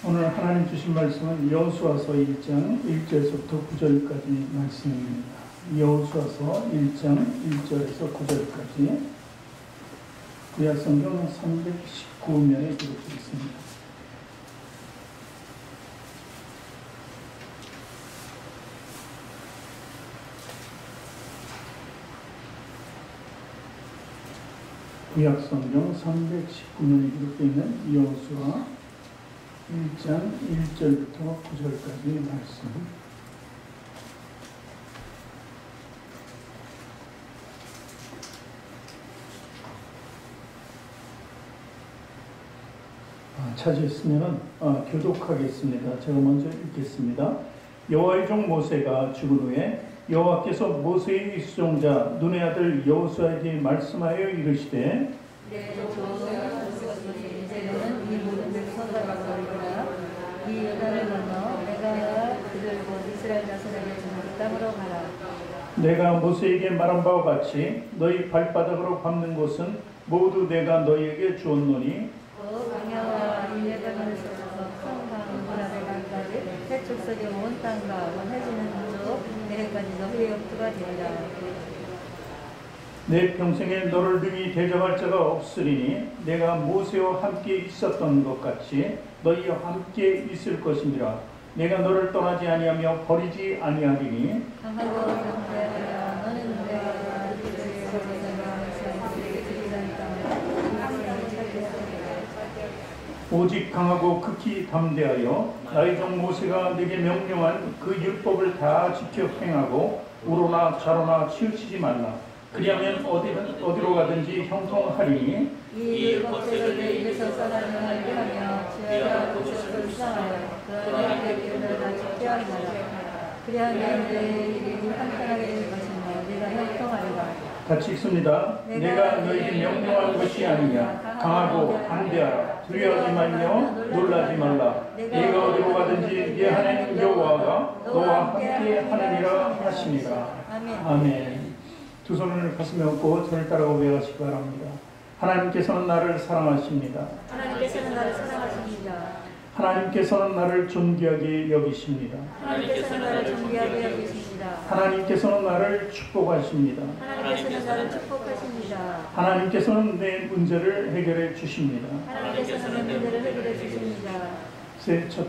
오늘 하나님 주신 말씀은 여호수아서 1장 1절에서부터 9절까지 말씀입니다. 여호수아서 1장 1절에서 9절까지 구약성경 319면에 기록되어 있습니다. 구약성경 319면에 기록되어 있는 여호수아 1장 1절부터 9절까지 말씀. 찾으셨으면 교독하겠습니다. 제가 먼저 읽겠습니다. 여호와의 종 모세가 죽은 후에 여호와께서 모세의 수종자 눈의 아들 여호수아에게 말씀하여 이르시되 이제는 이 모든 백성들과 이 요단을 건너 내가 그들 곧 이스라엘 자손에게 주는 그 땅으로 가라. 내가 모세에게 말한 바와 같이 너희 발바닥으로 밟는 곳은 모두 내가 너희에게 주었노니 그 광야와 이 요단을 쏟아서 큰 강물아래 강까지 새 축석의 온 땅과 원해지는 쪽 내해까지 너희의 영토가 되리라. 내 평생에 너를 능히 대적할 자가 없으리니 내가 모세와 함께 있었던 것 같이 너희와 함께 있을 것이니라. 내가 너를 떠나지 아니하며 버리지 아니하리니 강하고 담대하라. 너는 내가 그들의 여호와가 그들에게 주리라는 땅을 항상 찾게 하리라. 오직 강하고 극히 담대하여 나의 종 모세가 내게 명령한 그 율법을 다 지켜 행하고 우로나 좌로나 치우치지 말라. 그리하면 어디로 가든지 형통하리니 이 율법책을 내 입에서 써나지 말게 하며 주야가 그것을 불쌍하여 그러나 내 길을 다 지켜 하리라. 그리하면 내 일이 한탄하게 될 것이며 네가 형통하리라. 같이 읽습니다. 내가 너희에게 명령한 것이 아니냐. 강하고 담대하라. 두려워하지 말며 놀라지 말라. 네가 어디로 가든지 네 하나님 여호와가 너와 함께 하느니라 하시니라. 아멘. 두 손을 가슴에 얹고 저를 따라가 외우시기 바랍니다. 하나님께서는 나를 사랑하십니다. 하나님께서는 나를 사랑하십니다. 하나님께서는 나를 존귀하게 여기십니다. 하나님께서는 나를 존귀하게 여기십니다. 하나님께서는 나를 축복하십니다. 하나님께서는 나를 축복하십니다. 하나님께서는 내 문제를 해결해 주십니다. 하나님께서는 내 문제를 해결해 주십니다. 새 첫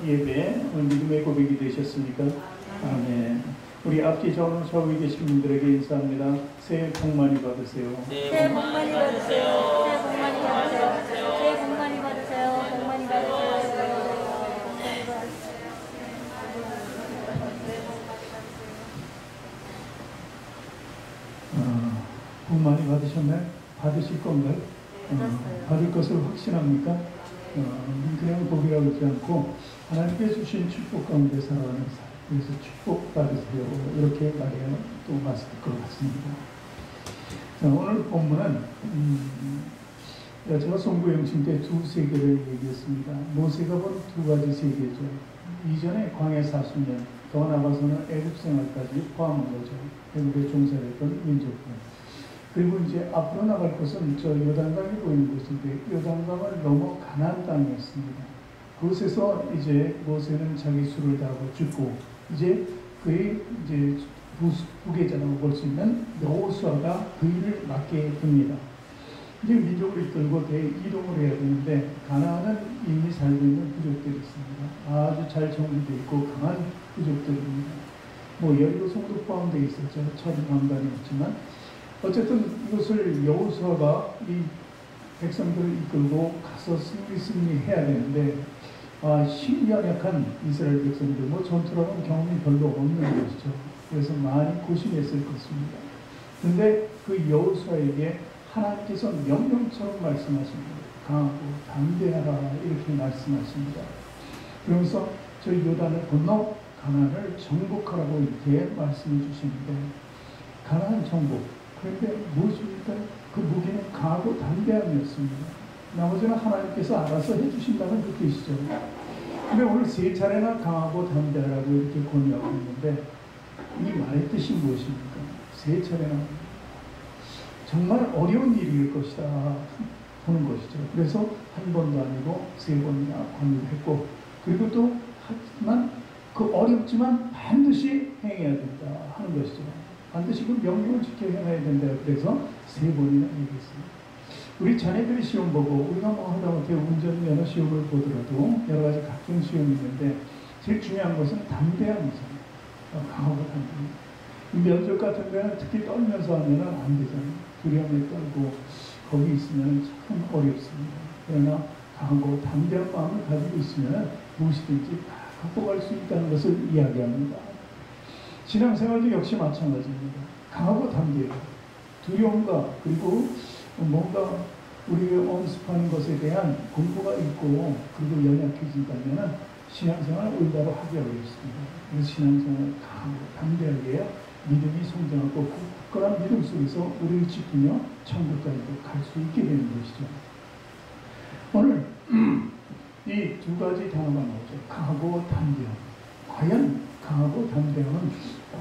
예배 믿음의 고백이 되셨습니까? 아멘. 우리 앞뒤 좌우에 계신 분들에게 인사합니다. 새해 복 많이 받으세요. 새해 복 많이 받으세요. 새해 복 많이 받으세요. 새해 복 많이 받으세요. 복 많이 받으세요. 복 많이 받으셨나요? 받으실 건가요? 받을 것을 확신합니까? 그냥 복이라고 하지 않고 하나님께 주신 축복 가운데 살아가는 삶. 그래서 축복받으세요. 이렇게 말해야 또 맞을 것 같습니다. 자, 오늘 본문은 제가 송구 영신 때 두 세계를 얘기했습니다. 모세가 본 두 가지 세계죠. 이전에 광야 40년, 더 나가서는 애국 생활까지 포함한 거죠. 애국에 종살했던 민족들. 그리고 이제 앞으로 나갈 곳은 저 요단강이 보이는 곳인데 요단강을 넘어 가나안 땅이었습니다. 그곳에서 이제 모세는 자기 수를 다하고 죽고 이제 그의 이제 부계자라고 볼 수 있는 여호수아가 그 일을 맡게 됩니다. 이제 민족을 이끌고 대이동을 해야 되는데 가나안은 이미 살고 있는 부족들이 있습니다. 아주 잘 정비되어 있고 강한 부족들입니다. 여리고 성도 포함되어 있었죠. 첫 왕관이었지만 어쨌든 이것을 여호수아가 이 백성들을 이끌고 가서 승리해야 되는데 힘이 연약한 이스라엘 백성들, 전투라는 경험이 별로 없는 것이죠. 그래서 많이 고심했을 것입니다. 근데 그 여호수아에게 하나님께서 명령처럼 말씀하십니다. 강하고 담대하라 이렇게 말씀하십니다. 그러면서 저 요단을 건너 가나안을 정복하라고 이렇게 말씀해 주시는데 가나안 정복. 그런데 무엇입니까? 그 무기는 강하고 담대함이었습니다. 나머지는 하나님께서 알아서 해주신다는 그 뜻이죠. 근데 오늘 세 차례나 강하고 담대하라고 이렇게 권유하고 있는데 이 말의 뜻이 무엇입니까? 세 차례나 정말 어려운 일일 것이다. 보는 것이죠. 그래서 한 번도 아니고 3번이나 관여를 했고, 그리고 또 하지만 그 어렵지만 반드시 행해야 된다 하는 것이죠. 반드시 그 명령을 지켜 행해야 된다. 그래서 3번이나 얘기했습니다. 우리 자녀들이 시험 보고 우리가 뭐 하다못해 운전면허 시험을 보더라도 여러 가지 각종 시험이 있는데 제일 중요한 것은 담대함이잖아요. 강하고 담대함. 면접 같은 데는 특히 떨면서 하면 안 되잖아요. 두려움에 떨고 거기 있으면 참 어렵습니다. 그러나 강하고 담대한 마음을 가지고 있으면 무엇이든지 다 극복할 수 있다는 것을 이야기합니다. 신앙생활도 역시 마찬가지입니다. 강하고 담대해요. 두려움과 그리고 뭔가 우리가 엄습하는 것에 대한 공부가 있고 그리고 연약해진다면 신앙생활을 올바로 하기 어렵습니다. 그래서 신앙생활을 강하고 담대하게 믿음이 성장하고 굳건한 믿음 속에서 우리를 지키며 천국까지도 갈 수 있게 되는 것이죠. 오늘 이 2가지 단어가 나오죠. 강하고 담대함. 과연 강하고 담대함은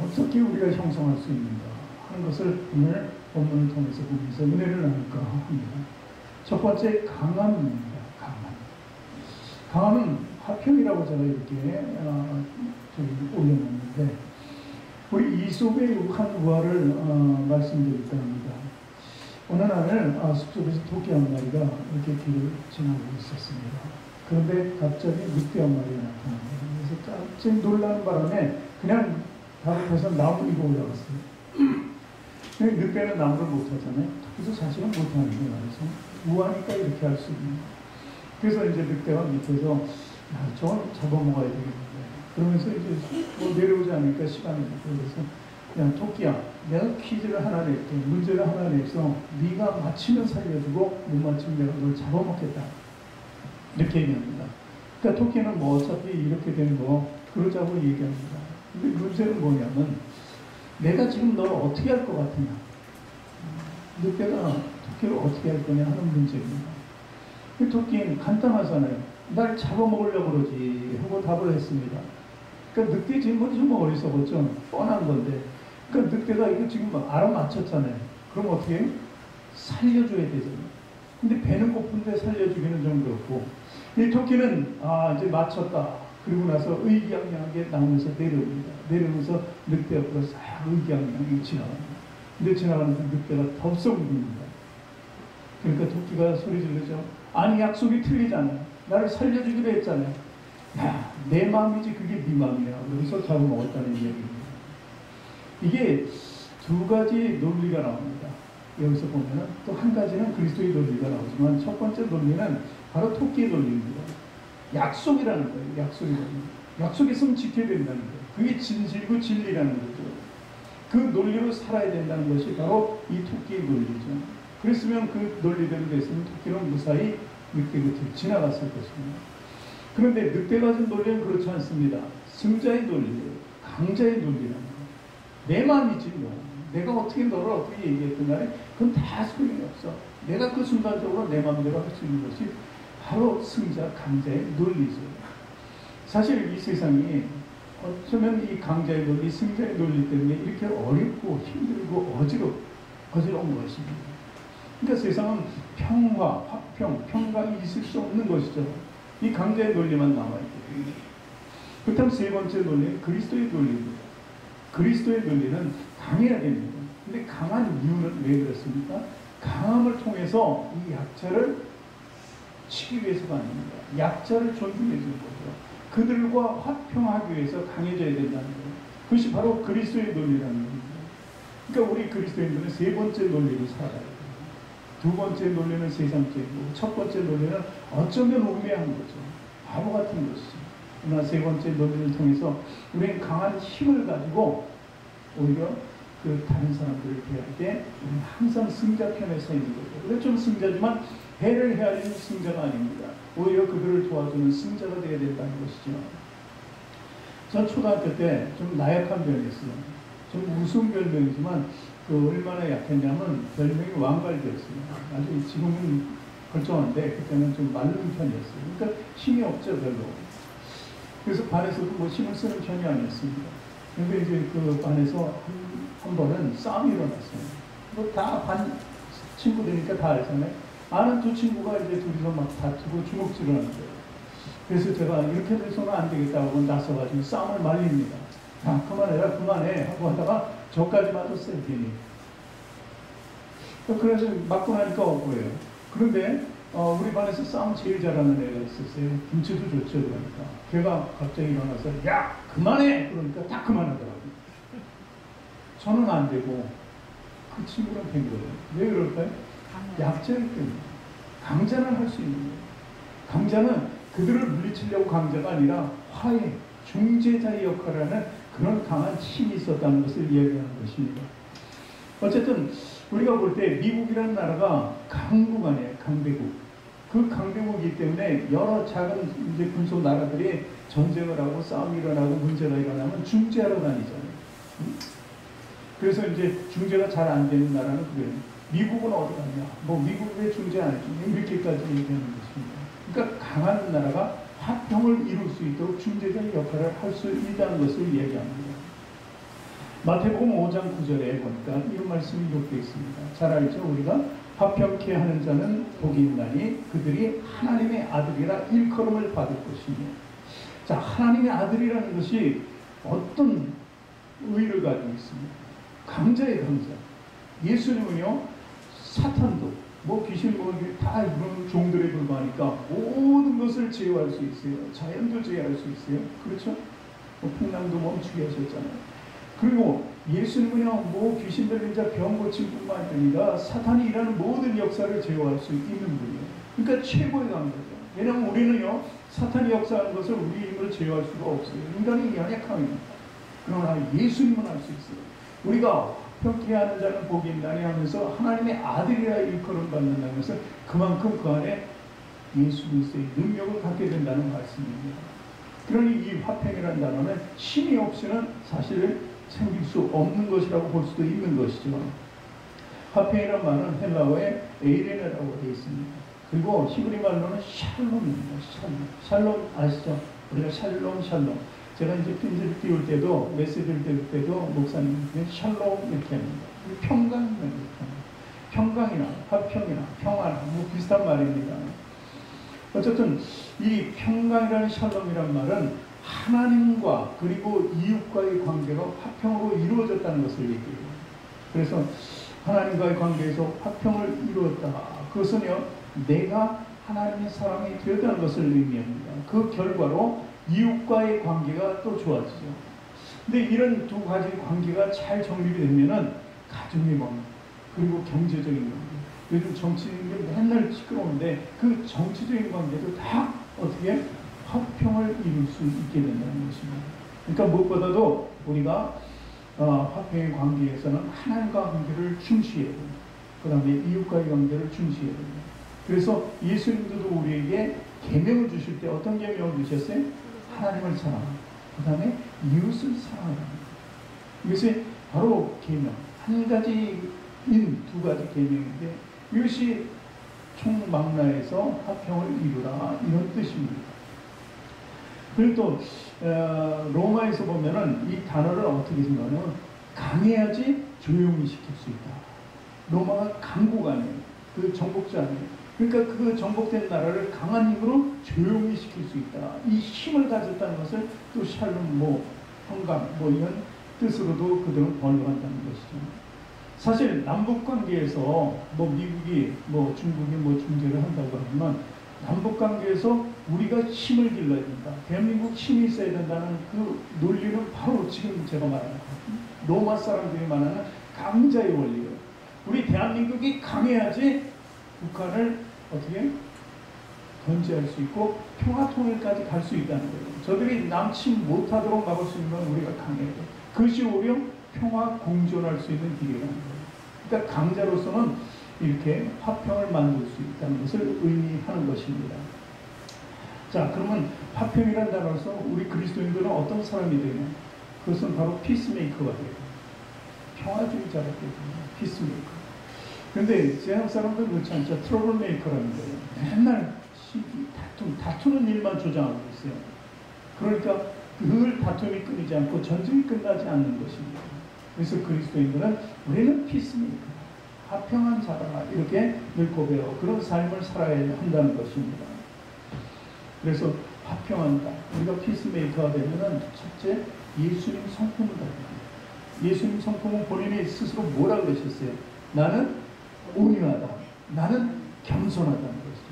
어떻게 우리가 형성할 수 있는가 하는 것을 오늘 본문을 통해서 보면서 은혜를 나눌까 합니다. 첫 번째, 강함입니다. 강함은 화평이라고 제가 이렇게 올려놨는데, 우리 이솝의 한 우화를 말씀드릴까 합니다. 어느 날 숲속에서 토끼 한 마리가 이렇게 길을 지나고 있었습니다. 그런데 갑자기 늑대 한 마리가 나타납니다. 그래서 깜짝 놀라는 바람에 그냥 다급해서 나무 위로 올라갔어요. 늑대는 나무를 못하잖아요. 그래서 사실은 못하는 거예요. 그래서 우하니까 이렇게 할 수 있는 거예요. 그래서 이제 늑대가 밑에서 저건 잡아먹어야 되겠는데 그러면서 이제 뭐 내려오지 않으니까 시간이 있고 그래서 야 토끼야, 내가 퀴즈를 하나 낼게, 문제를 하나 내서 네가 맞히면 살려주고 못 맞히면 내가 널 잡아먹겠다 이렇게 얘기합니다. 그러니까 토끼는 뭐 어차피 이렇게 된 거 그러자고 얘기합니다. 근데 문제는 뭐냐면 내가 지금 널 어떻게 할 것 같으냐, 늑대가 토끼를 어떻게 할 거냐 하는 문제입니다. 그 토끼는 간단하잖아요. 날 잡아먹으려고 그러지 하고 답을 했습니다. 그러니까 늑대 질문이 좀 어리석었죠. 뻔한 건데. 그러니까 늑대가 이거 지금 알아맞혔잖아요. 그럼 어떻게 해요? 살려줘야 되잖아요. 근데 배는 고픈데 살려주기는 좀 그렇고, 이 토끼는 이제 맞췄다. 그리고 나서 의기양양하게 나오면서 내려옵니다. 내려오면서 늑대 앞으로 싹 의기양양하게 지나갑니다. 근데 지나가면서 늑대가 덥석 울립니다. 그러니까 토끼가 소리 지르죠. 아니 약속이 틀리잖아요. 나를 살려주기로 했잖아요. 야, 내 마음이지 그게 네 마음이야. 여기서 잡아먹었다는 얘기입니다. 이게 2가지 논리가 나옵니다. 여기서 보면 또 한 가지는 그리스도의 논리가 나오지만 첫 번째 논리는 바로 토끼의 논리입니다. 약속이라는 거예요. 약속이라는 거예요. 약속 있으면 지켜야 된다는 거예요. 그게 진실이고 진리라는 거죠. 그 논리로 살아야 된다는 것이 바로 이 토끼의 논리죠. 그랬으면 그 논리대로 됐으면 토끼는 무사히 늑대 곁을 지나갔을 것입니다. 그런데 늑대가 가진 논리는 그렇지 않습니다. 승자의 논리예요. 강자의 논리라는 거예요. 내 마음이지 뭐. 내가 어떻게 너를 어떻게 얘기했든 간에 그건 다 소용이 없어. 내가 그 순간적으로 내 마음대로 할 수 있는 것이 바로 승자, 강자의 논리죠. 사실 이 세상이 어쩌면 이 강자의 논리, 승자의 논리 때문에 이렇게 어렵고 힘들고 어지러운 것입니다. 그러니까 세상은 평화, 화평, 평강이 있을 수 없는 것이죠. 이 강자의 논리만 남아있거든요. 그렇다면 3번째 논리는 그리스도의 논리입니다. 그리스도의 논리는 강해야 됩니다. 근데 강한 이유는 왜 그렇습니까? 강함을 통해서 이 약자를 치기 위해서가 아닙니다. 약자를 존중해 주는 거죠. 그들과 화평하기 위해서 강해져야 된다는 거예요. 그것이 바로 그리스도의 논리라는 겁니다. 그러니까 우리 그리스도인들은 3번째 논리로 살아야 돼요. 2번째 논리는 세상적이고 첫 번째 논리는 어쩌면 우매한 거죠. 바보 같은 것이죠. 그러나 3번째 논리를 통해서 우리는 강한 힘을 가지고 오히려 그 다른 사람들을 대할 때 우리는 항상 승자 편에 서 있는 거죠. 그래서 좀 승자지만 해를 헤아리는 승자가 아닙니다. 오히려 그들을 도와주는 승자가 되어야 된다는 것이죠. 전 초등학교 때 좀 나약한 별명이었어요. 좀 우스운 별명이지만 그 얼마나 약했냐면 별명이 왕갈비였어요. 아주 지금은 멀쩡한데 그때는 좀 마른 편이었어요. 그러니까 힘이 없죠 별로. 그래서 반에서도 뭐 힘을 쓰는 편이 아니었습니다. 그런데 이제 그 반에서 한 번은 싸움이 일어났어요. 뭐 다 반 친구들이니까 다 알잖아요. 아는 두 친구가 이제 둘이서 막 다투고 주먹질을 하는 거예요. 그래서 제가 이렇게 돼서는 안 되겠다고 나서가지고 싸움을 말립니다. 야, 그만해라, 그만해 하고 하다가 저까지 맞았어요, 괜히. 그래서 맞고 나니까 억울해요. 그런데 우리 반에서 싸움 제일 잘하는 애가 있었어요. 김치도 좋죠, 그러니까. 걔가 갑자기 일어나서 야, 그만해! 그러니까 딱 그만하더라고요. 저는 안 되고 그 친구는 된 거예요. 왜 그럴까요? 약자이기 때문에. 강자는 할 수 있는 거예요. 강자는 그들을 물리치려고 강자가 아니라 화해, 중재자의 역할을 하는 그런 강한 힘이 있었다는 것을 이야기하는 것입니다. 어쨌든 우리가 볼 때 미국이라는 나라가 강국 아니에요. 강대국. 그 강대국이기 때문에 여러 작은 이제 군소 나라들이 전쟁을 하고 싸움이 일어나고 문제가 일어나면 중재하러 다니잖아요. 그래서 이제 중재가 잘 안 되는 나라는 그래요. 미국은 어디 갔냐? 뭐 미국 왜 중재 안 해주냐? 이렇게까지 얘기하는 것입니다. 그러니까 강한 나라가 화평을 이룰 수 있도록 중재자의 역할을 할 수 있다는 것을 얘기합니다. 마태복음 5장 9절에 보니까 이런 말씀이 기록되어 있습니다. 잘 알죠? 우리가 화평케 하는 자는 복이 있나니 그들이 하나님의 아들이라 일컬음을 받을 것이며. 자, 하나님의 아들이라는 것이 어떤 의의를 가지고 있습니다. 강자의 강자. 예수님은요, 사탄도 뭐 귀신 뭐 다 이런 종들에 불과하니까 모든 것을 제어할 수 있어요. 자연도 제어할 수 있어요. 그렇죠? 뭐 풍랑도 멈추게 하셨잖아요. 그리고 예수님은요, 뭐 귀신 들린 자 병 고침 뿐만 아니라 사탄이 일하는 모든 역사를 제어할 수 있는 분이에요. 그러니까 최고의 강자죠. 왜냐하면 우리는요, 사탄이 역사하는 것을 우리 힘으로 제어할 수가 없어요. 인간이 연약함입니다. 그러나 예수님은 할 수 있어요. 우리가 화평케 하는 자는 복이 있나니 하면서 하나님의 아들이라 일컬음 받는다는 것은 그만큼 그 안에 예수 그리스도의 능력을 갖게 된다는 말씀입니다. 그러니 이 화평이라는 단어는 힘이 없이는 사실 생길 수 없는 것이라고 볼 수도 있는 것이죠. 화평이라는 말은 헬라어에 에이레네라고 되어 있습니다. 그리고 히브리 말로는 샬롬입니다. 샬롬 아시죠? 우리가 샬롬. 제가 이제 편지를 띄울 때도, 메시지를 띄울 때도 목사님한테 샬롬 이렇게 합니다. 평강 이렇게 합니다. 평강이나 화평이나 평화나 뭐 비슷한 말입니다. 어쨌든 이 평강이라는 샬롬이란 말은 하나님과 그리고 이웃과의 관계가 화평으로 이루어졌다는 것을 얘기해요. 그래서 하나님과의 관계에서 화평을 이루었다. 그것은요, 내가 하나님의 사람이 되었다는 것을 의미합니다. 그 결과로 이웃과의 관계가 또 좋아지죠. 근데 이런 두 가지 관계가 잘 정립이 되면은 가정의 관계, 그리고 경제적인 관계. 요즘 정치인들 맨날 시끄러운데 그 정치적인 관계도 다 어떻게 화평을 이룰 수 있게 된다는 것입니다. 그러니까 무엇보다도 우리가 화평의 관계에서는 하나님과 관계를 중시해야 됩니다. 그 다음에 이웃과의 관계를 중시해야 됩니다. 그래서 예수님도 우리에게 계명을 주실 때 어떤 계명을 주셨어요? 하나님을 사랑하고 그 다음에 이웃을 사랑하는 이것이 바로 계명. 한 가지인 두 가지 계명인데 이것이 총망라에서 화평을 이루라 이런 뜻입니다. 그리고 또 로마에서 보면은 이 단어를 어떻게 생각하냐면 강해야지 조용히 시킬 수 있다. 로마가 강국 아니에요. 그 정복자 아니에요. 그러니까 그 정복된 나라를 강한 힘으로 조용히 시킬 수 있다. 이 힘을 가졌다는 것을 또 샬롬, 뭐 평강, 뭐 이런 뜻으로도 그들은 번역한다는 것이죠. 사실 남북 관계에서 뭐 미국이 뭐 중국이 뭐 중재를 한다고 하지만 남북 관계에서 우리가 힘을 길러야 된다. 대한민국 힘이 있어야 된다는 그 논리는 바로 지금 제가 말하는 로마 사람들이 말하는 강자의 원리예요. 우리 대한민국이 강해야지 북한을 어떻게 견제할 수 있고 평화 통일까지 갈 수 있다는 거예요. 저들이 남침 못하도록 막을 수 있는 건 우리가 강해야 돼요. 그것이 오히려 평화 공존할 수 있는 길이라는 거예요. 그러니까 강자로서는 이렇게 화평을 만들 수 있다는 것을 의미하는 것입니다. 자, 그러면 화평이라는 단어로서 우리 그리스도인들은 어떤 사람이 되냐? 그것은 바로 피스메이커가 돼요. 평화주의자가 돼요. 피스메이커. 그런데 세상 사람들은 그렇지 않죠. 트러블 메이커라는 거예요. 맨날 시기, 다투는 일만 조장하고 있어요. 그러니까 늘 다툼이 끊이지 않고 전쟁이 끝나지 않는 것입니다. 그래서 그리스도인들은 우리는 피스메이커. 화평한 자라 이렇게 늘 고백하고 그런 삶을 살아야 한다는 것입니다. 그래서 화평한다. 우리가 피스메이커가 되면은 첫째 예수님 성품을 닮아요. 예수님 성품은 본인이 스스로 뭐라 그러셨어요? 나는 온유하다. 나는 겸손하다는 것이죠.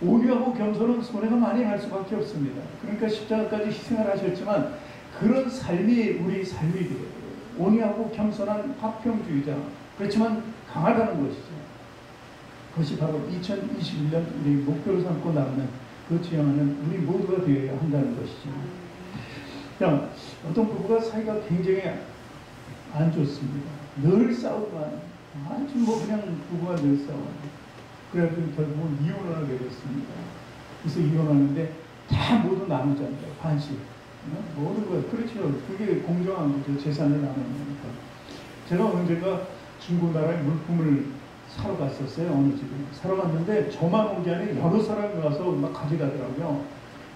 온유하고 겸손은 손해가 많이 갈 수밖에 없습니다. 그러니까 십자가까지 희생을 하셨지만 그런 삶이 우리 삶이 되어요. 온유하고 겸손한 화평주의자. 그렇지만 강하다는 것이죠. 그것이 바로 2021년 우리 목표로 삼고 나가는 그 지향하는 우리 모두가 되어야 한다는 것이죠. 그냥 어떤 부부가 사이가 굉장히 안 좋습니다. 늘 싸우고만 아주 뭐 그냥 부부가 늘 싸워요. 그래가지고 결국은 이혼을 하게 됐습니다. 그래서 이혼하는데 다 모두 나누잖아요. 반씩. 모든 거 그렇죠. 그게 공정한 거죠. 재산을 나누는 거니까. 제가 언젠가 중고나라에 물품을 사러 갔었어요. 어느 집에. 사러 갔는데 저만 온 게 아니라 여러 사람이 와서 막 가져가더라고요.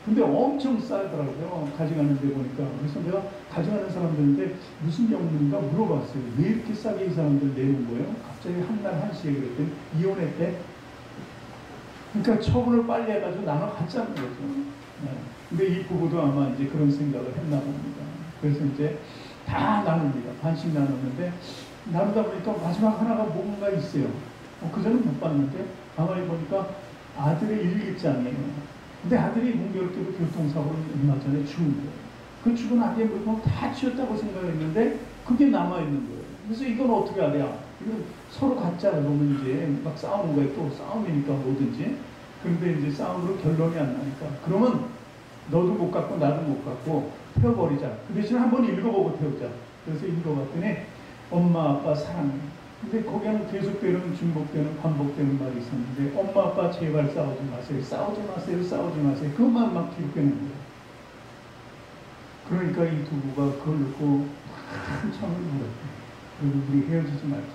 근데 엄청 싸더라고요. 가져가는데 보니까. 그래서 내가 가져가는 사람들인데 무슨 영문인가 물어봤어요. 왜 이렇게 싸게 이 사람들 내는 거예요? 갑자기 한날 한시에 그랬더니 이혼했대. 그러니까 처분을 빨리 해가지고 나눠 갖자는 거죠. 네. 근데 이 부부도 아마 이제 그런 생각을 했나 봅니다. 그래서 이제 다 나눕니다. 반씩 나눴는데 나누다 보니까 마지막 하나가 뭔가 있어요. 그전엔 못 봤는데 가만히 보니까 아들의 일기장이에요. 근데 아들이 공교롭게도 교통사고로 얼마 전에 죽은 거예요. 그 죽은 아들의 물품을 다 치웠다고 생각했는데 그게 남아있는 거예요. 그래서 이건 어떻게 하랴? 이건 서로 갖자 그러면 이제 막 싸우는 거예요. 또 싸움이니까 뭐든지. 그런데 이제 싸움으로 결론이 안 나니까 그러면 너도 못 갖고 나도 못 갖고 태워버리자. 그 대신 한번 읽어보고 태우자. 그래서 읽어봤더니 엄마 아빠 사랑해. 근데 거기에는 계속되는 중복되는 반복되는 말이 있었는데 엄마 아빠 제발 싸우지 마세요. 싸우지 마세요. 싸우지 마세요. 그것만 막 기록되는 거예요. 그러니까 이 두 부부가 그걸 듣고 한참을 울었대요. 그리고 우리 헤어지지 말자.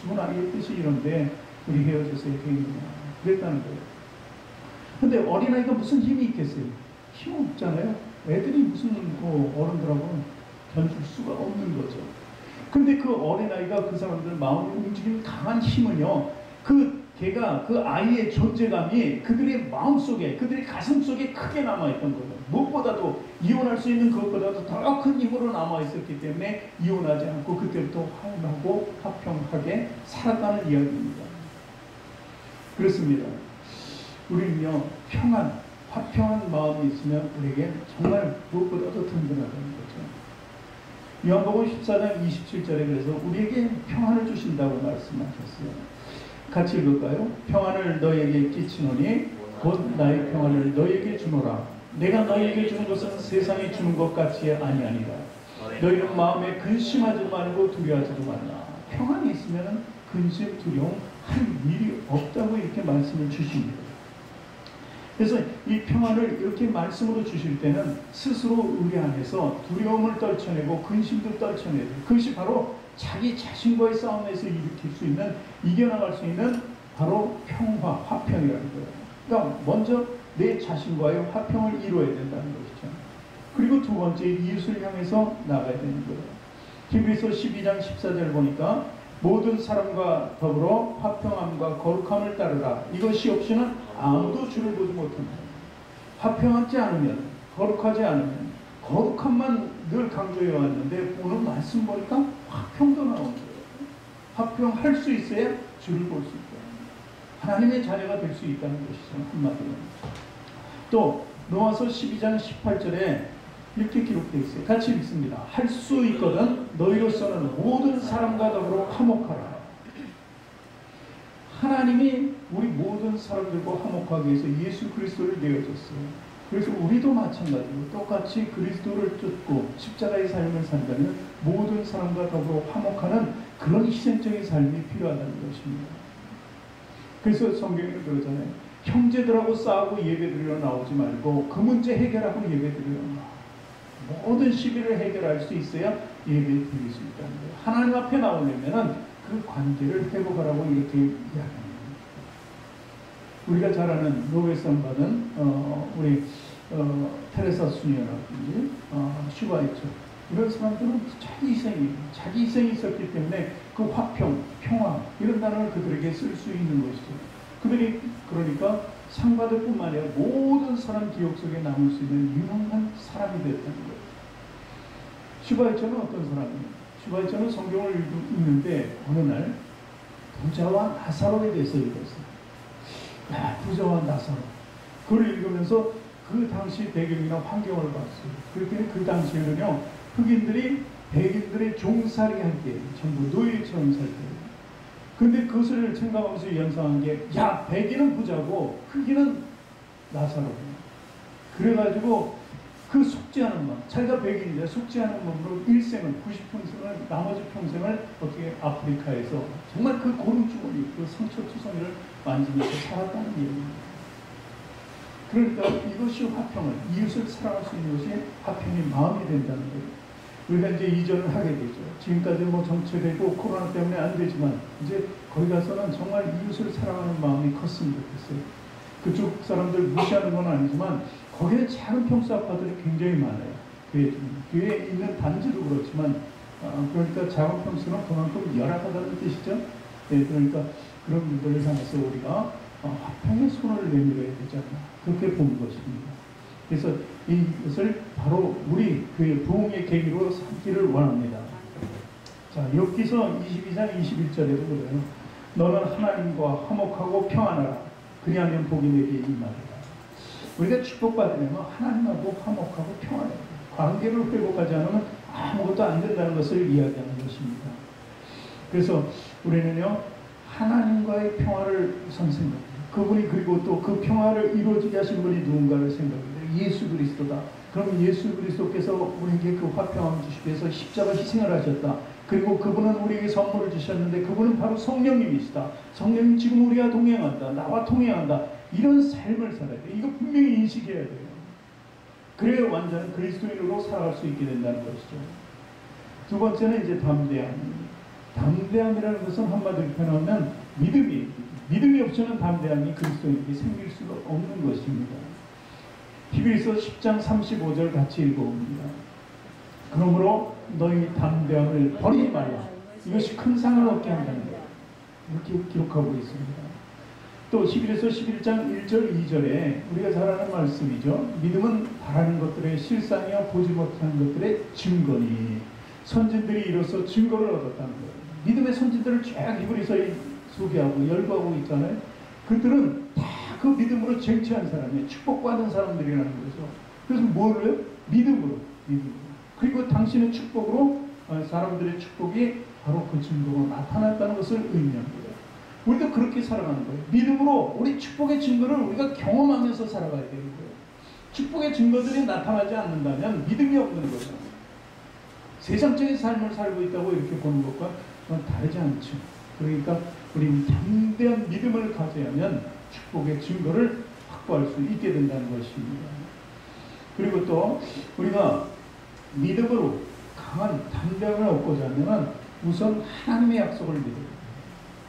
죽은 아이의 뜻이 이런데 우리 헤어져서 이렇게 있느냐. 그랬다는 거예요. 근데 어린아이가 무슨 힘이 있겠어요? 힘 없잖아요. 애들이 무슨 어른들하고 견줄 수가 없는 거죠. 근데 그 어린아이가 그 사람들 마음을 움직이는 강한 힘은요, 걔가 그 아이의 존재감이 그들의 마음속에, 그들의 가슴속에 크게 남아있던 거예요. 무엇보다도 이혼할 수 있는 그것보다도 더 큰 힘으로 남아있었기 때문에 이혼하지 않고 그때부터 화해하고 화평하게 살았다는 이야기입니다. 그렇습니다. 우리는요, 화평한 마음이 있으면 우리에게 정말 무엇보다도 든든하다는 거죠. 요한복음 14장 27절에 그래서 우리에게 평안을 주신다고 말씀하셨어요. 같이 읽을까요? 평안을 너에게 끼치노니 곧 나의 평안을 너에게 주노라. 내가 너에게 주는 것은 세상이 주는 것 같이 아니하니라. 너희는 마음에 근심하지 말고 두려워하지도 말라. 평안이 있으면 근심, 두려움 할 일이 없다고 이렇게 말씀을 주십니다. 그래서 이 평안을 이렇게 말씀으로 주실 때는 스스로 우리 안에서 두려움을 떨쳐내고 근심도 떨쳐내고 그것이 바로 자기 자신과의 싸움에서 일으킬 수 있는 이겨나갈 수 있는 바로 평화, 화평이라는 거예요. 그러니까 먼저 내 자신과의 화평을 이루어야 된다는 것이죠. 그리고 두 번째 이웃을 향해서 나가야 되는 거예요. 히브리서 12장 14절 보니까 모든 사람과 더불어 화평함과 거룩함을 따르라. 이것이 없이는 아무도 주를 보지 못한다. 화평하지 않으면, 거룩하지 않으면 거룩함만 늘 강조해 왔는데 오늘 말씀 보니까 화평도 나오는 거예요. 화평할 수 있어야 주를 볼 수 있다. 하나님의 자녀가 될 수 있다는 것이죠. 한마디로. 또 로마서 12장 18절에 이렇게 기록되어 있어요. 같이 읽습니다. 할 수 있거든 너희로서는 모든 사람과 더불어 화목하라. 하나님이 우리 모든 사람들과 화목하기 위해서 예수 그리스도를 내어줬어요. 그래서 우리도 마찬가지로 똑같이 그리스도를 쫓고 십자가의 삶을 산다면 모든 사람과 더불어 화목하는 그런 희생적인 삶이 필요하다는 것입니다. 그래서 성경에는 그러잖아요. 형제들하고 싸우고 예배드리러 나오지 말고 그 문제 해결하고 예배드리러 나와. 모든 시비를 해결할 수 있어야 예배드릴 수 있다는 거예요. 하나님 앞에 나오려면 그 관계를 회복하라고 이렇게 이야기합니다. 우리가 잘 아는 노벨상 받은 우리 테레사 수녀라든지 슈바이처 이런 사람들은 자기 희생이 있었기 때문에 그 화평, 평화 이런 단어를 그들에게 쓸 수 있는 것이죠. 그들이 그러니까 상가들뿐만 아니라 모든 사람 기억 속에 남을 수 있는 유명한 사람이 되었다는 거예요. 슈바이처는 어떤 사람이에요? 슈바이처는 성경을 읽는데 어느 날 부자와 나사로에 대해서 읽었어요. 부자와 나사로. 그걸 읽으면서 그 당시 배경이나 환경을 봤어요. 그랬더니 그 당시에는요, 흑인들이 백인들의 종살이 할 때, 전부 노예처럼 살 때예요. 근데 그것을 생각하면서 연상한 게, 야, 백인은 부자고 흑인은 나사로예요. 그래가지고 그 속죄하는 마음, 자기가 백인인데 속죄하는 마음으로 일생을, 90평생을, 나머지 평생을 어떻게 아프리카에서 정말 그 고름주머니, 그 상처투성이를 만지면서 살았다는 얘기입니다. 그러니까 이것이 화평을, 이웃을 사랑할 수 있는 것이 화평의 마음이 된다는 거예요. 우리가 이제 이전을 하게 되죠. 지금까지 뭐 정체되고 코로나 때문에 안 되지만 이제 거기 가서는 정말 이웃을 사랑하는 마음이 컸으면 좋겠어요. 그쪽 사람들 무시하는 건 아니지만 거기에 작은 평수 아파트들이 굉장히 많아요. 교회에 있는 단지도 그렇지만 그러니까 작은 평수는 그만큼 열악하다는 뜻이죠. 네, 그러니까 그런 분들을 향해서 우리가 화평의 손을 내밀어야 되지 않나 그렇게 보는 것입니다. 그래서 이것을 바로 우리 교회 부흥의 계기로 삼기를 원합니다. 자, 욥기서 22장 21절에도 그래요. 너는 하나님과 화목하고 평안하라. 그리하면 복이 내게 임하리라. 우리가 축복받으려면 하나님하고 화목하고 평안해야 돼요. 관계를 회복하지 않으면 아무것도 안 된다는 것을 이야기하는 것입니다. 그래서 우리는요, 하나님과의 평화를 우선 생각해요. 그분이 그리고 또 그 평화를 이루어지게 하신 분이 누군가를 생각해요. 예수 그리스도다. 그럼 예수 그리스도께서 우리에게 그 화평함을 주시기 위해서 십자가 희생을 하셨다. 그리고 그분은 우리에게 선물을 주셨는데 그분은 바로 성령님이시다. 성령님 지금 우리와 동행한다. 나와 통행한다. 이런 삶을 살아야 돼. 이거 분명히 인식해야 돼요. 그래야 완전한 그리스도인으로 살아갈 수 있게 된다는 것이죠. 두 번째는 이제 담대함입니다. 담대함이라는 것은 한마디로 표현하면 믿음이 없이는 담대함이 그리스도인에게 생길 수가 없는 것입니다. 히브리서 10장 35절 같이 읽어봅니다. 그러므로 너희 담대함을 버리지 말라. 이것이 큰 상을 얻게 한다는 거예요. 이렇게 기록하고 있습니다. 또 히브리서 11장 1절 2절에 우리가 잘 아는 말씀이죠. 믿음은 바라는 것들의 실상이야 보지 못하는 것들의 증거니. 선진들이 이로써 증거를 얻었다는 거예요. 믿음의 선진들을 쫙 히브리서에 소개하고 열거하고 있잖아요. 그들은 다 그 믿음으로 쟁취한 사람이에요. 축복받은 사람들이라는 거죠. 그래서 뭘 해요? 믿음으로. 그리고 당신의 축복으로 사람들의 축복이 바로 그 증거로 나타났다는 것을 의미합니다. 우리도 그렇게 살아가는 거예요. 믿음으로 우리 축복의 증거를 우리가 경험하면서 살아가야 되는 거예요. 축복의 증거들이 나타나지 않는다면 믿음이 없는 거죠. 세상적인 삶을 살고 있다고 이렇게 보는 것과 다르지 않죠. 그러니까 우리 담대한 믿음을 가져야면 축복의 증거를 확보할 수 있게 된다는 것입니다. 그리고 또 우리가 믿음으로 강한 담대함을 얻고자 하면 우선 하나님의 약속을 믿어요.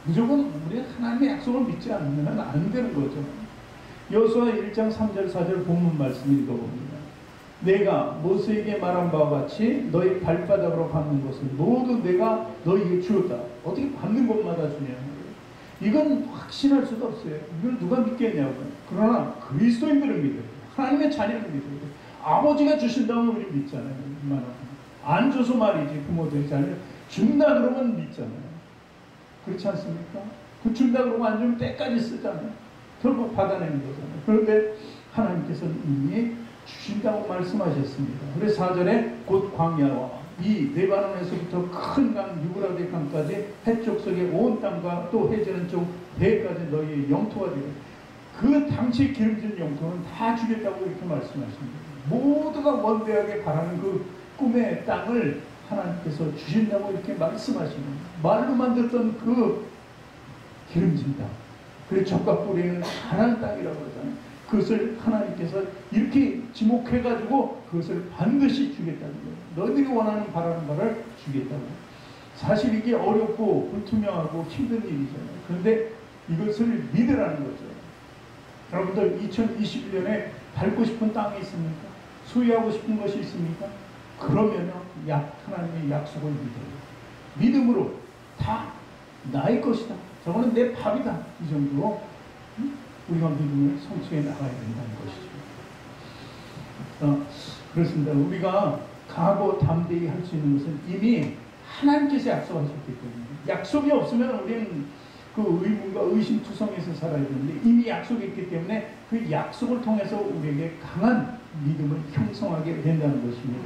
무조건 우리가 하나님의 약속을 믿지 않으면 안 되는 거죠. 여호수아 1장 3절 4절 본문 말씀 읽어봅니다. 내가 모세에게 말한 바와 같이 너희 발바닥으로 밟는 것을 모두 내가 너희에게 주었다. 어떻게 밟는 것마다 주냐는 거예요. 이건 확신할 수가 없어요. 이걸 누가 믿겠냐고. 그러나 그리스도인들을 믿어요. 하나님의 자녀를 믿어요. 아버지가 주신다면 우리 믿잖아요. 안 줘서 말이지. 부모들이 자녀 준다 그러면 믿잖아요. 그렇지 않습니까? 그 준다 그러면 안 주면 때까지 쓰잖아요. 결국 받아내는 거잖아요. 그런데 하나님께서는 이미 주신다고 말씀하셨습니다. 그래서 4절에 곧 광야와 이 레바논에서부터 큰 강 유브라데 강까지 해쪽 속의 온 땅과 또 해지는 쪽 배까지 너희의 영토가 되고 그 당시 기름진 영토는 다 주겠다고 이렇게 말씀하십니다. 모두가 원대하게 바라는 그 꿈의 땅을 하나님께서 주신다고 이렇게 말씀하시는 말로만 듣던 그 기름진 땅, 그리고 젖과 뿌리는 가나안 땅이라고 하잖아요. 그것을 하나님께서 이렇게 지목해가지고 그것을 반드시 주겠다는 거예요. 너희들이 원하는 바라는 바를 주겠다고. 사실 이게 어렵고 불투명하고 힘든 일이잖아요. 그런데 이것을 믿으라는 거죠. 여러분들 2021년에 밟고 싶은 땅이 있습니까? 소유하고 싶은 것이 있습니까? 그러면요 하나님의 약속을 믿어요. 믿음으로 다 나의 것이다. 저거는 내 밥이다. 이 정도로 우리가 믿음을 성취해 나가야 된다는 것이죠. 그렇습니다. 우리가 강하고 담대히 할 수 있는 것은 이미 하나님께서 약속하셨기 때문에, 약속이 없으면 우리는 그 의문과 의심투성에서 살아야 되는데, 이미 약속이 있기 때문에 그 약속을 통해서 우리에게 강한 믿음을 형성하게 된다는 것입니다.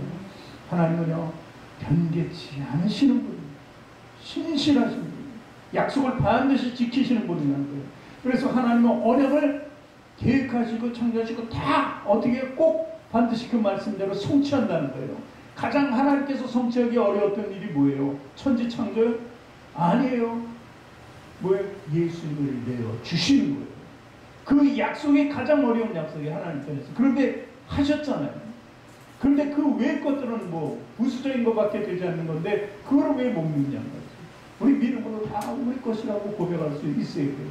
하나님은요, 변개치 않으시는 분입니다. 신실하신 분입니다. 약속을 반드시 지키시는 분이라는 거예요. 그래서 하나님은 언약을 계획하시고 창조하시고 다 어떻게 꼭 반드시 그 말씀대로 성취한다는 거예요. 가장 하나님께서 성취하기 어려웠던 일이 뭐예요? 천지 창조요? 아니에요. 뭐예요? 예수님을 내어 주시는 거예요. 그 약속이 가장 어려운 약속이 하나님 편에서. 그런데 하셨잖아요. 그런데 그 외의 것들은 뭐 부수적인 것밖에 되지 않는 건데 그걸 왜 못 믿냐는 거죠. 우리 믿음으로 다 우리 것이라고 고백할 수 있어야 돼요.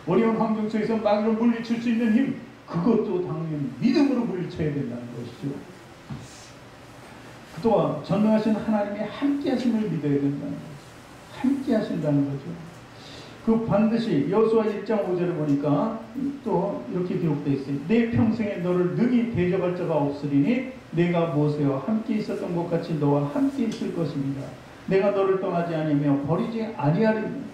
어려운 환경 속에서 마귀를 물리칠 수 있는 힘, 그것도 당연히 믿음으로 물리쳐야 된다는 것이죠. 또한 전능하신 하나님의 함께 하심을 믿어야 된다는 거죠. 함께 하신다는 거죠. 그 반드시 여호수아 1장 5절을 보니까 또 이렇게 기록되어 있어요. 내 평생에 너를 능히 대적할 자가 없으리니 내가 모세와 함께 있었던 것 같이 너와 함께 있을 것입니다. 내가 너를 떠나지 아니하며 버리지 아니하리니.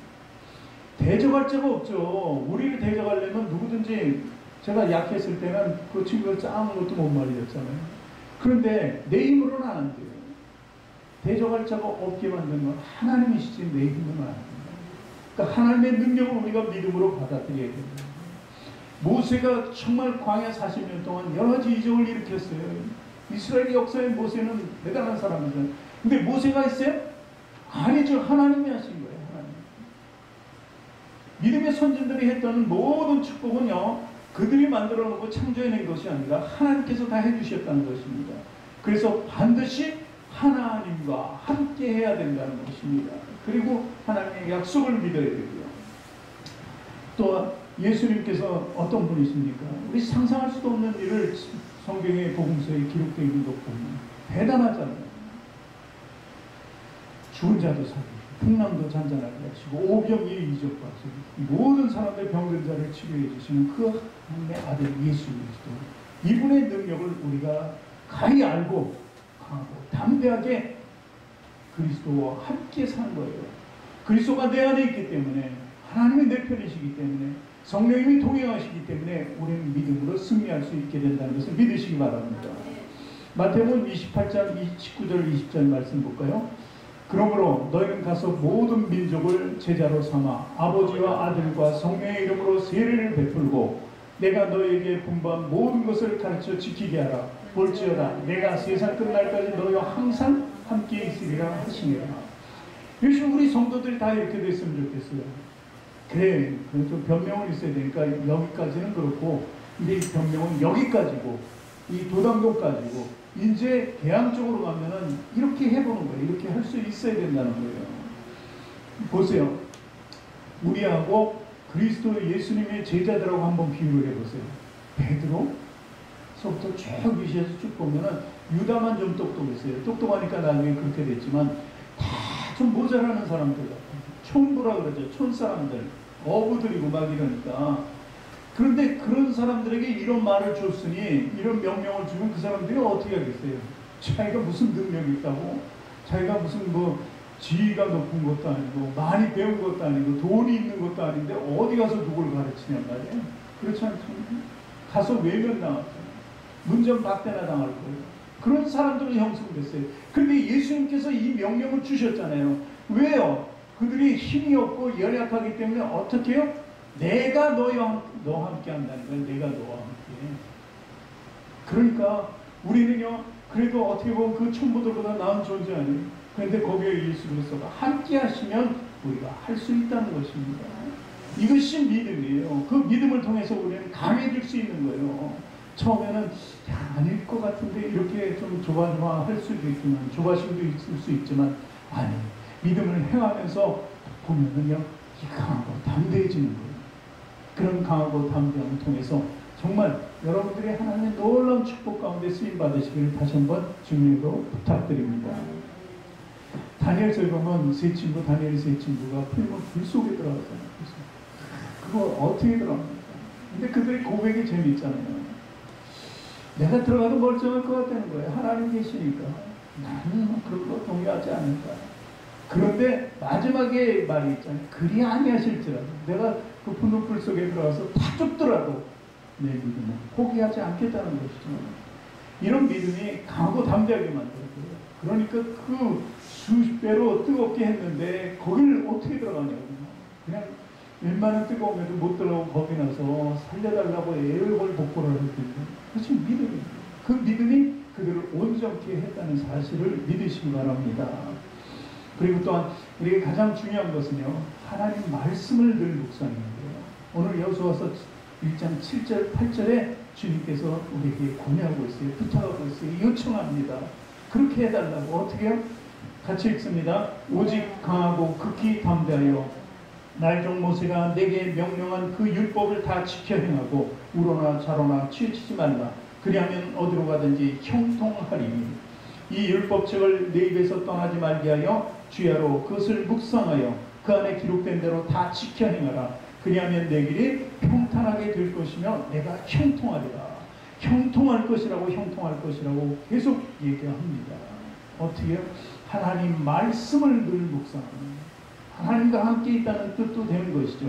대적할 자가 없죠. 우리를 대적하려면 누구든지, 제가 약했을 때는 그 친구를 싸우는 것도 못 말이었잖아요. 그런데 내 힘으로는 안 돼요. 대적할 자가 없게 만든 건 하나님이시지 내 힘으로는 안 돼요. 그러니까 하나님의 능력을 우리가 믿음으로 받아들여야 됩니다. 모세가 정말 광야 40년 동안 여러 가지 이적을 일으켰어요. 이스라엘 역사의 모세는 대단한 사람이죠. 근데 모세가 했어요? 아니죠. 하나님이 하신 거예요. 하나님. 믿음의 선진들이 했던 모든 축복은요, 그들이 만들어 놓고 창조해낸 것이 아니라 하나님께서 다 해주셨다는 것입니다. 그래서 반드시 하나님과 함께 해야 된다는 것입니다. 그리고 하나님의 약속을 믿어야 되고요. 또 예수님께서 어떤 분이십니까? 우리 상상할 수도 없는 일을 성경의 복음서에 기록되어 있는 것 보면 대단하잖아요. 죽은 자도 살리시고 풍랑도 잔잔하게 하시고 오병이에 이적하시고 모든 사람들 병든 자를 치료해 주시는 그 하나님의 아들 예수 그리스도, 이분의 능력을 우리가 가히 알고 강하고 담대하게 그리스도와 함께 사는 거예요. 그리스도가 내 안에 있기 때문에, 하나님이 내 편이시기 때문에, 성령님이 동행하시기 때문에 우리는 믿음으로 승리할 수 있게 된다는 것을 믿으시기 바랍니다. 마태복음 28장 19절 20절 말씀 볼까요? 그러므로 너희는 가서 모든 민족을 제자로 삼아 아버지와 아들과 성령의 이름으로 세례를 베풀고 내가 너희에게 분부한 모든 것을 가르쳐 지키게 하라. 볼지어다 내가 세상 끝날까지 너희와 항상 함께 있으리라 하시니라. 요즘 우리 성도들이 다 이렇게 됐으면 좋겠어요. 그래, 좀 변명은 있어야 되니까 여기까지는 그렇고, 근데 이 변명은 여기까지고 이 도당도까지고 이제 개항 쪽으로 가면은 이렇게 해보는 거예요. 이렇게 할 수 있어야 된다는 거예요. 보세요. 우리하고 그리스도 예수님의 제자들하고 한번 비유를 해보세요. 베드로서부터 쭉 위시에서 쭉 보면은 유다만 좀 똑똑했어요. 똑똑하니까 나중에 그렇게 됐지만 다 좀 모자라는 사람들 같아요. 촌부라 그러죠. 촌사람들, 어부들이고 막 이러니까. 그런데 그런 사람들에게 이런 말을 줬으니, 이런 명령을 주면 그 사람들이 어떻게 하겠어요? 자기가 무슨 능력이 있다고? 자기가 무슨 뭐 지위가 높은 것도 아니고 많이 배운 것도 아니고 돈이 있는 것도 아닌데 어디 가서 누굴 가르치냔 말이에요. 그렇지 않습니까? 가서 외면 당하잖아요. 문전 박대나 당할 거예요. 그런 사람들은 형성됐어요. 그런데 예수님께서 이 명령을 주셨잖아요. 왜요? 그들이 힘이 없고 연약하기 때문에 어떻게 해요? 내가 너와 함께 한다는 거예요. 내가 너와 함께. 그러니까 우리는요, 그래도 어떻게 보면 그 천부들보다 나은 존재 아니에요. 그런데 거기에 예수 그리스도가 함께 하시면 우리가 할 수 있다는 것입니다. 이것이 믿음이에요. 그 믿음을 통해서 우리는 강해질 수 있는 거예요. 처음에는 아닐 것 같은데 이렇게 좀 조바조바할 수도 있지만, 조바심도 있을 수 있지만, 아니, 믿음을 행하면서 보면은요, 강하고 담대해지는 거예요. 그런 강하고 담대함을 통해서 정말 여러분들이 하나님의 놀라운 축복 가운데 쓰임 받으시기를 다시 한번 주님으로 부탁드립니다. 다니엘서에 보면 다니엘의 세 친구가 풀면 불 속에 들어가잖아요. 그거 어떻게 들어갑니까? 근데 그들의 고백이 재미있잖아요. 내가 들어가도 멀쩡할 것 같다는 거예요. 하나님 계시니까. 나는 그런 거 동의하지 않는다. 그런데 마지막에 말이 있잖아요. 그리 아니하실지라도 내가 그 분노 불 속에 들어가서 다 죽더라도 내 믿음은 포기하지 않겠다는 것이죠. 이런 믿음이 강하고 담대하게 만들어요. 그러니까 그 수십 배로 뜨겁게 했는데 거기를 어떻게 들어가냐고. 그냥 웬만한 뜨거움에도 못 들어가고 겁이 나서 살려달라고 애를 복구를 했거든요. 그것이 믿음이에요. 그 믿음이 그들을 온전케 했다는 사실을 믿으시기 바랍니다. 그리고 또한 우리에게 가장 중요한 것은요, 하나님 말씀을 늘 묵상해야 돼요. 오늘 여호수아서 1장 7절 8절에 주님께서 우리에게 권유하고 있어요. 부탁하고 있어요. 요청합니다. 그렇게 해달라고. 어떻게요? 같이 읽습니다. 오직 강하고 극히 담대하여 날종 모세가 내게 명령한 그 율법을 다 지켜 행하고 우로나 좌로나 치우치지 말라. 그리하면 어디로 가든지 형통하리니 이 율법책을 내 입에서 떠나지 말게 하여 주야로 그것을 묵상하여 그 안에 기록된 대로 다 지켜 행하라. 그리하면 내 길이 평탄하게 될 것이며 내가 형통하리라. 형통할 것이라고 계속 얘기합니다. 어떻게 하나님 말씀을 늘 묵상합니다. 하나님과 함께 있다는 뜻도 되는 것이죠.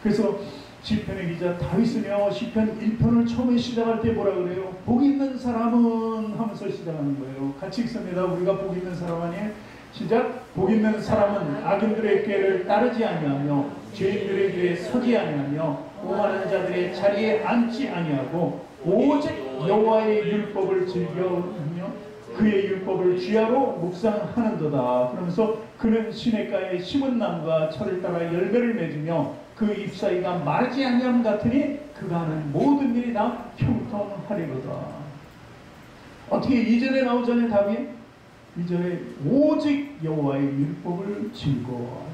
그래서 시편의 기자 다윗은요, 시편 1편을 처음에 시작할 때 뭐라 그래요? 복 있는 사람은 하면서 시작하는 거예요. 같이 읽습니다. 우리가 복 있는 사람 아니에요? 시작. 복 있는 사람은 악인들의 꾀를 따르지 아니하며 죄인들의 길에 서지 아니하며 오만한 자들의 자리에 앉지 아니하고 오직 여호와의 율법을 즐겨하며 그의 율법을 주야로 묵상하는도다. 그러면서 그는 시냇가에 심은 나무가 철을 따라 열매를 맺으며 그 잎사이가 마르지 아니함 같으니 그가 하는 모든 일이 다 형통하리로다. 어떻게 이전에 나오잖아요. 답이 이전에 오직 여호와의 율법을 즐거워하며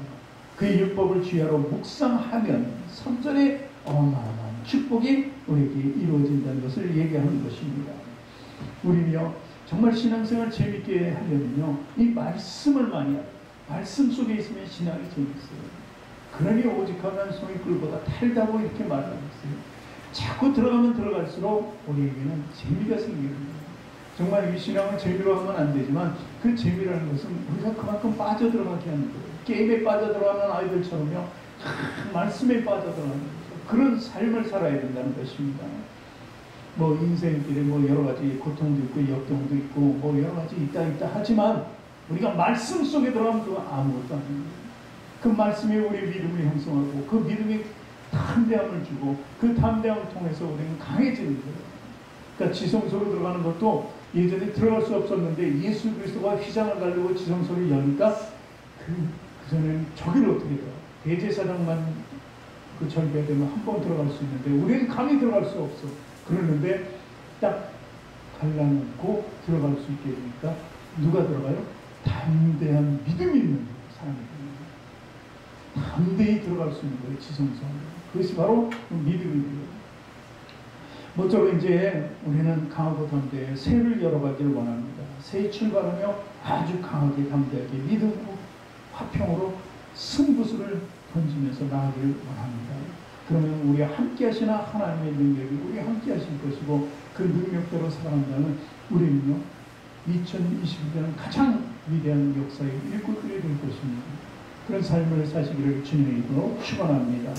그의 율법을 주야로 묵상하면 3절에 어마어마한 축복이 우리에게 이루어진다는 것을 얘기하는 것입니다. 우리는요, 정말 신앙생활 재밌게 하려면요, 이 말씀을 많이 하고 말씀 속에 있으면 신앙이 재밌어요. 그러니 오직 하면 송이 꿀보다 달다고 이렇게 말하고 있어요. 자꾸 들어가면 들어갈수록 우리에게는 재미가 생깁니다. 정말 이 신앙을 재미로 하면 안 되지만 그 재미라는 것은 우리가 그만큼 빠져들어가게 하는 거예요. 게임에 빠져들어가는 아이들처럼요, 말씀에 빠져들어가는 거죠. 그런 삶을 살아야 된다는 것입니다. 뭐 인생길에 뭐 여러 가지 고통도 있고 역경도 있고 뭐 여러 가지 있다 하지만 우리가 말씀 속에 들어가면 그건 아무것도 아닙니다. 그 말씀이 우리의 믿음을 형성하고 그 믿음이 담대함을 주고 그 담대함을 통해서 우리는 강해지는 거예요. 그러니까 지성소로 들어가는 것도 예전에 들어갈 수 없었는데 예수 그리스도가 휘장을 가지고 지성소를 여니까 그 전에는 저기를 어떻게 들어가? 대제사장만 그 절배되면 한 번 들어갈 수 있는데 우리는 감히 들어갈 수 없어. 그러는데 딱 갈라놓고 들어갈 수 있게 되니까 누가 들어가요? 담대한 믿음이 있는 사람이 됩니다. 담대히 들어갈 수 있는 거예요. 지성소. 그것이 바로 믿음이에요. 모쪼록 이제 우리는 강하고 담대해 새를 열어가기를 원합니다. 새에 출발하며 아주 강하게 담대하게 믿음으로 화평으로 승부수를 던지면서 나아가기를 원합니다. 그러면 우리와 함께 하시나 하나님의 능력이 우리와 함께 하실 것이고 그 능력대로 살아간다면 우리는요 2022년은 가장 위대한 역사의 일꾼들이 될 것입니다. 그런 삶을 사시기를 주님의 이름으로 축원합니다.